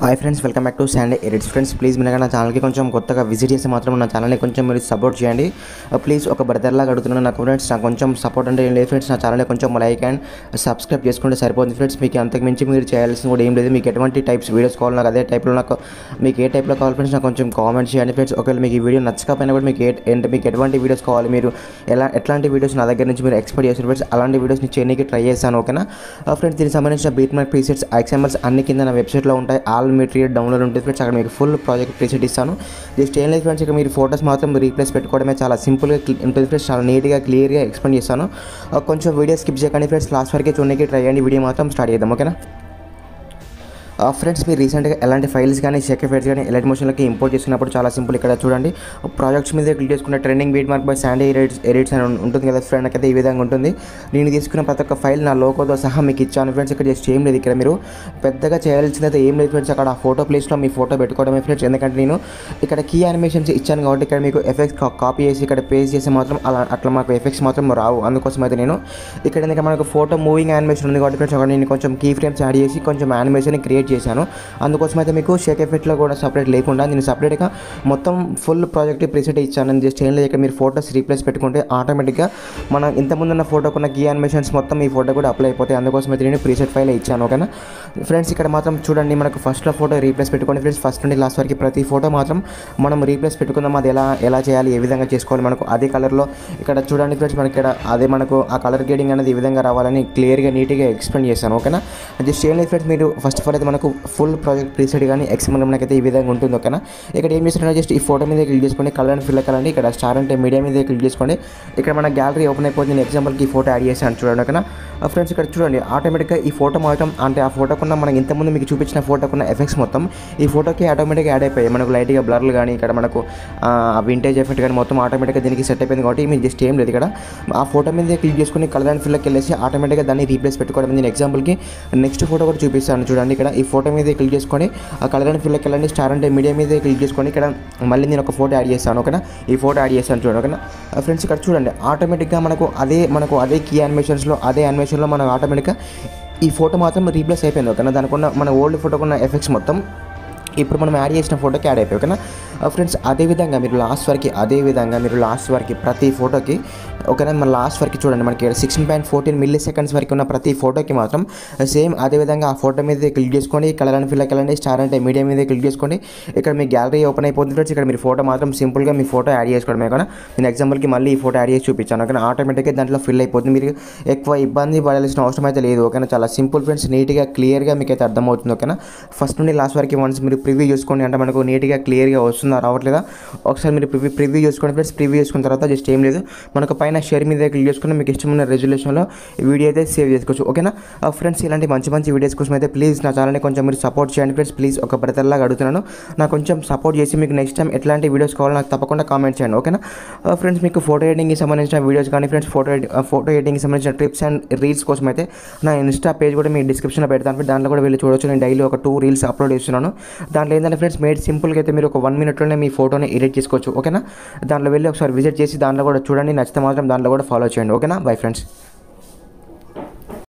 Hi friends, welcome back to Sandy edits. Friends, please మీరు నా ఛానల్కి కొంచెం కొత్తగా విజిట్ చేస్తే మాత్రం నా ఛానల్ని కొంచెం మీరు సపోర్ట్ చేయండి. ప్లీజ్ ఒక బ్రదర్లాగా అడుగుతున్నాను నాకు ఫ్రెండ్స్. నాకు కొంచెం సపోర్ట్ అంటే ఏం లేదు ఫ్రెండ్స్. నా ఛానల్ని కొంచెం లైక్ అండ్ సబ్స్క్రైబ్ చేసుకుంటే సరిపోతుంది ఫ్రెండ్స్. మీకు అంతకు మించి మీరు చేయాల్సింది కూడా ఏం లేదు. మీకు ఎటువంటి టైప్స్ వీడియోస్ కావాలి, నాకు అదే టైప్లో నాకు మీకు ఏ టైప్లో కావాలి ఫ్రెండ్స్ నాకు కొంచెం కామెంట్ చేయండి ఫ్రెండ్స్. ఒకవేళ మీకు ఈ వీడియో నచ్చకపోయినా కూడా మీకు ఎటువంటి వీడియోస్ కావాలి, మీరు ఎట్లాంటి వీడియోస్ నా దగ్గర నుంచి మీరు ఎక్స్పెక్ట్ చేస్తారు ఫ్రెండ్స్, అలాంటి వీడియోస్ నేను చేయడానికి ట్రై చేస్తాను. ఓకేనా ఫ్రెండ్స్, దీనికి సంబంధించిన బీట్ మార్క్ ప్రీసెట్స్, ఎక్స్ఎంఎల్స్ అన్ని కింద నా వెబ్సైట్లో ఉంటాయి. ఆల్ మెటీరియల్ డౌన్లోడ్ ఉంటుంది ఫ్రెండ్స్. అక్కడ మీకు ఫుల్ ప్రాజెక్ట్ ప్రీసెట్ ఇస్తాను. జస్ట్ ఏం లేదు ఫ్రెండ్స్, ఇక్కడ మీరు ఫోటోస్ మాత్రం రీప్లేస్ పెట్టుకోవడమే చాలా సింపుల్గా ఉంటుంది ఫ్రెండ్స్. చాలా నీట్గా క్లియర్గా ఎక్స్ప్లెయిన్ చేస్తాను. కొంచెం వీడియో స్కిప్ చేయకండి ఫ్రెండ్స్, లాస్ట్ వరకు చూడడానికి ట్రై చేయండి. వీడియో మాత్రం స్టార్ట్ చేద్దాం. ఓకేనా ఫ్రెండ్స్, మీరు రీసెంట్గా ఎలాంటి ఫైల్స్ కానీ షేక్ ఫైల్స్ కానీ ఎలైట్ మోషన్లోకి ఇంపోర్ట్ చేసుకున్నప్పుడు చాలా సింపుల్. ఇక్కడ చూడండి, ప్రాజెక్ట్స్ మీద క్లిక్ చేసుకున్న trending beat mark by Sandy edits అని ఉంటుంది కదా ఫ్రెండ్. నాకైతే ఈ విధంగా ఉంటుంది. నేను తీసుకున్న ప్రతి ఒక్క ఫైల్ నా లోగోతో సహా మీకు ఇచ్చాను ఫ్రెండ్స్. ఇక్కడ జస్ట్ ఏం లేదు, ఇక్కడ మీరు పెద్దగా చేయాల్సిందైతే ఏం లేదు ఫ్రెండ్స్. అక్కడ ఆ ఫోటో ప్లేస్లో మీ ఫోటో పెట్టుకోవడమే ఫ్రెండ్స్. ఎందుకంటే నేను ఇక్కడ కీ యానిమేషన్స్ ఇచ్చాను కాబట్టి ఇక్కడ మీకు ఎఫెక్ట్స్ కాపీ చేసి ఇక్కడ పేస్ట్ చేసి మాత్రం అట్లా మాకు ఎఫెక్ట్స్ మాత్రం రావు. అందుకోసం అయితే నేను ఇక్కడ ఎందుకంటే మనకు ఫోటో మూవింగ్ యానిమేషన్ ఉంది కాబట్టి ఫ్రెండ్స్, అక్కడ నేను కొంచెం కీ ఫ్రేమ్స్ యాడ్ చేసి కొంచెం యానిమేషన్ క్రియేట్ చేశాను. అందుకోసం అయితే మీకు షేక్ ఎఫెక్ట్లో కూడా సపరేట్ లేకుండా నేను సపరేట్గా మొత్తం ఫుల్ ప్రాజెక్ట్ ప్రీసెట్ ఇచ్చాను. జస్ట్ ఏం లేదు, ఇక్కడ మీరు ఫోటోస్ రీప్లేస్ పెట్టుకుంటే ఆటోమేటిక్గా మనం ఇంతకుముందు ఉన్న ఫోటోకున్న కీ యానిమేషన్స్ మొత్తం ఈ ఫోటో కూడా అప్లై అయిపోతాయి. అందుకోసం అయితే నేను ప్రీసెట్ ఫైల్ ఇచ్చాను. ఓకేనా ఫ్రెండ్స్, ఇక్కడ మాత్రం చూడండి, మనకు ఫస్ట్లో ఫోటో రీప్లేస్ పెట్టుకోండి ఫ్రెండ్స్. ఫస్ట్ నుండి లాస్ట్ వరకు ప్రతి ఫోటో మాత్రం మనం రీప్లేస్ పెట్టుకుందాం. అది ఎలా చేయాలి, ఏ విధంగా చేసుకోవాలి, మనకు అదే కలర్లో ఇక్కడ చూడండి ఫ్రెండ్స్. మనకి ఇక్కడ అదే మనకు ఆ కలర్ గ్రేడింగ్ అనేది ఈ విధంగా రావాలని క్లియర్గా నీట్గా ఎక్స్ప్లెయిన్ చేశాను. ఓకేనా జస్ట్ ఏం లేదు ఫ్రెండ్స్, మీరు ఫస్ట్ ఆఫ్ ఆల్ అయితే మనకు ఫుల్ ప్రాజెక్ట్ ప్రీసెట్ కానీ ఎక్స్ఎంఎల్ మనకైతే ఈ విధంగా ఉంటుంది. ఓకేనా ఇక్కడ ఏం చేస్తున్నారో జస్ట్ ఈ ఫోటో మీద క్లిక్ చేసుకోండి, కలర్ అండ్ ఫిల్ కలండి. ఇక్కడ స్టార్ అంటే మీడియా మీద క్లిక్ చేసుకోండి. ఇక్కడ మన గ్యాలరీ ఓపెన్ అయిపోతుంది. నేను ఎగ్జాంపుల్కి ఈ ఫోటో యాడ్ చేశాను చూడండి. ఓకేనా ఫ్రెండ్స్, ఇక్కడ చూడండి, ఆటోమేటిక్గా ఈ ఫోటో మొత్తం అంటే ఆ ఫోటోకున్న మనం ఇంతకుముందు మీకు చూపించిన ఫోటోకున్న ఎఫెక్ట్స్ మొత్తం ఈ ఫోటోకి ఆటోమేటిక్గా యాడ్ అయిపోయాయి. మనకు లైట్గా బ్లర్లు కానీ ఇక్కడ మనకు వింటేజ్ ఎఫెక్ట్ కానీ మొత్తం ఆటోమేటిక్గా దీనికి సెట్ అయిపోయింది. కాబట్టి మీరు జస్ట్ ఏం లేదు, ఇక్కడ ఆ ఫోటో మీద క్లిక్ చేసుకుని కలర్ అండ్ ఫిల్కి వెళ్ళేసి ఆటోమేటిక్గా దాన్ని రీప్లేస్ పెట్టుకోవడం. నేను ఎగ్జాంపుల్కి నెక్స్ట్ ఫోటో కూడా చూపిస్తాను చూడండి. ఇక్కడ ఈ ఫోటో మీద క్లిక్ చేసుకొని ఆ కలర్ అండ్ ఫిల్కి వెళ్ళండి. స్టార్ అంటే మీడియా మీద క్లిక్ చేసుకొని ఇక్కడ మళ్ళీ నేను ఒక ఫోటో యాడ్ చేస్తాను. ఓకేనా ఈ ఫోటో యాడ్ చేస్తాను చూడండి. ఓకేనా ఫ్రెండ్స్, ఇక్కడ చూడండి, ఆటోమేటిక్గా మనకు అదే కీ యానిమేషన్స్లో అదే యానిమేషన్లో మనకు ఆటోమేటిక్గా ఈ ఫోటో మాత్రం రీప్లేస్ అయిపోయింది. ఓకేనా దానికున్న మన ఓల్డ్ ఫోటోకున్న ఎఫెక్ట్స్ మొత్తం ఇప్పుడు మనం యాడ్ చేసిన ఫోటోకి యాడ్ అయిపోయి. ఓకేనా ఫ్రెండ్స్, అదేవిధంగా మీరు లాస్ట్ వరకు ప్రతి ఫోటోకి ఓకేనా మన లాస్ట్ వరకు చూడండి, మనకి 16.14 మిల్లీ సెకండ్స్ వరకు ఉన్న ప్రతి ఫోటోకి మాత్రం సేమ్ అదేవిధంగా ఆ ఫోటో మీద క్లిక్ చేసుకోండి, కలర్ అండ్ ఫిల్ వెళ్ళండి, స్టార్ అంటే మీడియా మీద క్లిక్ చేసుకోండి. ఇక్కడ మీ గ్యాలరీ ఓపెన్ అయిపోతుంది ఫ్రెండ్స్. ఇక్కడ మీరు ఫోటో మాత్రం సింపుల్గా మీ ఫోటో యాడ్ చేసుకోవడమే. ఓకేనా నేను ఎగ్జాంపుల్కి మళ్ళీ ఈ ఫోటో యాడ్ చేసి చూపించాను. ఓకేనా ఆటోమేటిక్గా దాంట్లో ఫిల్ అయిపోతుంది. మీరు ఎక్కువ ఇబ్బంది పడాల్సిన అవసరం అయితే లేదు. ఓకేనా చాలా సింపుల్ ఫ్రెండ్స్, నీట్గా క్లియర్గా మీకు అయితే అర్థమవుతుంది. ఓకేనా ఫస్ట్ నుండి లాస్ట్ వరకు వన్స్ మీరు ప్రివ్యూ చూసుకోండి, అంటే మనకు నీట్గా క్లియర్గా వస్తుందా రావట్లేదా ఒకసారి మీరు ప్రివ్యూ చూసుకోండి ఫ్రెండ్స్. ప్రివ్యూ చేసుకున్న తర్వాత జస్ట్ ఏం లేదు, మనకు పైన షేర్ మీద క్లిక్ చేసుకుని మీకు ఇష్టమైన రెజల్యూషన్లో వీడియో అయితే సేవ్ చేసుకోవచ్చు. ఓకేనా ఫ్రెండ్స్, ఇలాంటి మంచి వీడియోస్ కోసం అయితే ప్లీజ్ నా ఛానల్ని కొంచెం మీరు సపోర్ట్ చేయండి ఫ్రెండ్స్. ప్లీజ్ ఒక బ్రదర్లాగా అడుగుతున్నాను, నాకు కొంచెం సపోర్ట్ చేసి మీకు నెక్స్ట్ టైం ఎట్లాంటి వీడియోస్ కావాలో నాకు తప్పకుండా కామెంట్ చేయండి. ఓకేనా ఫ్రెండ్స్, మీకు ఫోటో ఎడిటింగ్కి సంబంధించిన వీడియోస్ కానీ ఫ్రెండ్స్ ఫోటో ఎడిటింగ్కి సంబంధించిన ట్రిప్స్ అండ్ రీల్స్ కోసం అయితే నా ఇన్స్టా పేజ్ కూడా మీ డిస్క్రిప్షన్లో పెడతాను. దాంట్లో కూడా వెళ్ళి చూడవచ్చు. నేను డైలీ ఒక 2 రీల్స్ అప్లోడ్ చేస్తున్నాను. దాంట్లో ఏంటంటే ఫ్రెండ్స్ మేడ్ సింపుల్గా అయితే మీరు ఒక 1 మినిట్లోనే మీ ఫోటోని ఎడిట్ చేసుకోవచ్చు. ఓకేనా దాంట్లో వెళ్ళి ఒకసారి విజిట్ చేసి దాంట్లో కూడా చూడండి, నచ్చితే మాత్రం దాంట్లో కూడా ఫాలో చేయండి. ఓకేనా బై ఫ్రెండ్స్.